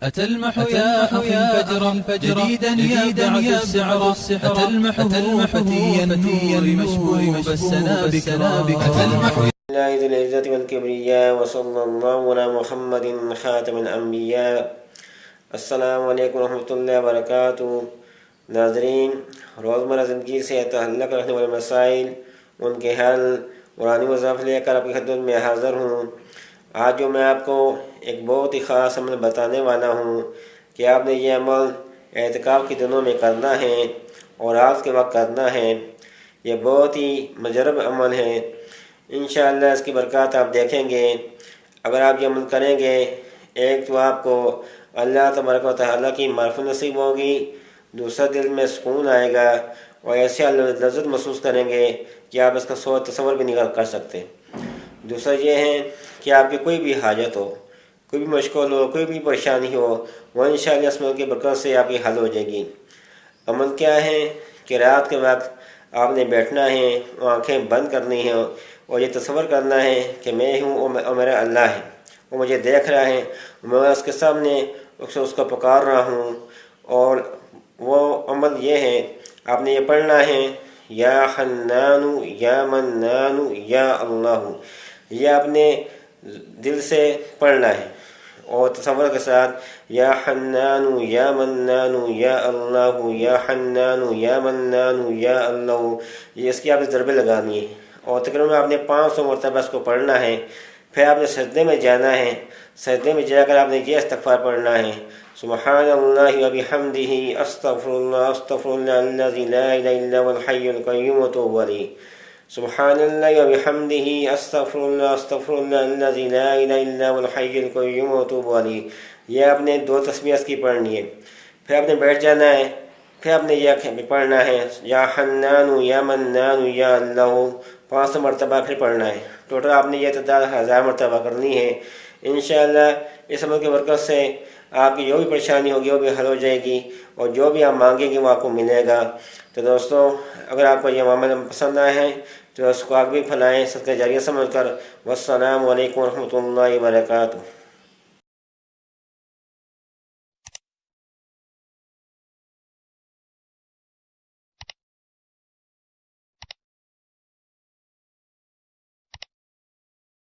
أتى المح يا أخي الفجر جديدا يا السحر أتى المح فتي النور مشبوب السنابك أتى المح الله ذي العزة والكبرياء وصلى الله على محمد خاتم الأنبياء. السلام علیکم ورحمۃ اللہ وبرکاتہ. ناظرین، روزمرہ زندگی سے تعلق رکھنے والے مسائل، ان کے حل قرآنی وظائف لے کر آپ کی خدمت میں حاضر ہوں. آج جو میں آپ کو ایک بہت ہی خاص عمل بتانے والا ہوں کہ آپ نے یہ عمل اعتکاف کے دنوں میں کرنا ہے اور رات کے وقت کرنا ہے. یہ بہت ہی مجرب عمل ہے. انشاءاللہ اس کی برکات آپ دیکھیں گے. اگر آپ یہ عمل کریں گے، ایک تو آپ کو اللہ تبارک و تعالیٰ کی معرفت نصیب ہوگی، دوسرا دل میں سکون آئے گا اور ایسے اللہ لذت محسوس کریں گے کہ آپ اس کا سوچ تصور بھی نہیں کر سکتے. دوسرا یہ ہے کہ آپ کی کوئی بھی حاجت ہو، کوئی بھی مشکل ہو، کوئی بھی پریشانی ہو، وہ انشاءاللہ اس عمل کی برکت سے آپ کی حل ہو جائے گی. عمل کیا ہے کہ رات کے وقت آپ نے بیٹھنا ہے، آنکھیں بند کرنی ہیں اور یہ تصور کرنا ہے کہ میں ہوں اور میرا اللہ ہے، وہ مجھے دیکھ رہا ہے، میں اس کے سامنے اس کو پکار رہا ہوں. اور وہ عمل یہ ہے، آپ نے یہ پڑھنا ہے یا حنان یا منان یا اللہ. یہ آپ نے دل سے پڑھنا ہے اور تصور کے ساتھ یا حنان یا منان یا اللہ یا حنان یا منان یا اللہ. یہ اس کی آپ نے ضربیں لگانی ہے اور تقریباً آپ نے 500 مرتبہ اس کو پڑھنا ہے. پھر آپ نے سجدے میں جانا ہے. سجدے میں جا کر آپ نے یہ استغفار پڑھنا ہے، سبحان اللہ وبحمدہ استغفر اللہ الذی لا الہ الا هو الحی القیوم واتوب الیہ. سبحان اللہ وبحمدہ استغفر اللہ الذی لا الہ الا هو الحی القیوم واتوب الیہ. یہ آپ نے 2 تسبیح کی پڑھنی ہے. پھر آپ نے بیٹھ جانا ہے. پھر آپ نے یہ پڑھنا ہے یا حنان یا منان یا اللہ 500 مرتبہ پھر پڑھنا ہے. ٹوٹل آپ نے یہ تعداد 1000 مرتبہ کرنی ہے. انشاءاللہ اس عمل کی برکت سے آپ کی جو بھی پریشانی ہوگی وہ بھی حل ہو جائے گی اور جو بھی آپ مانگیں گے وہ آپ کو ملے گا. تو دوستو، اگر آپ کو یہ عمل پسند آئے ہیں تو اس کو آگے بھی پھیلائیں صدقہ جاریہ سمجھ کر. والسلام علیکم ورحمۃ اللہ وبرکاتہ.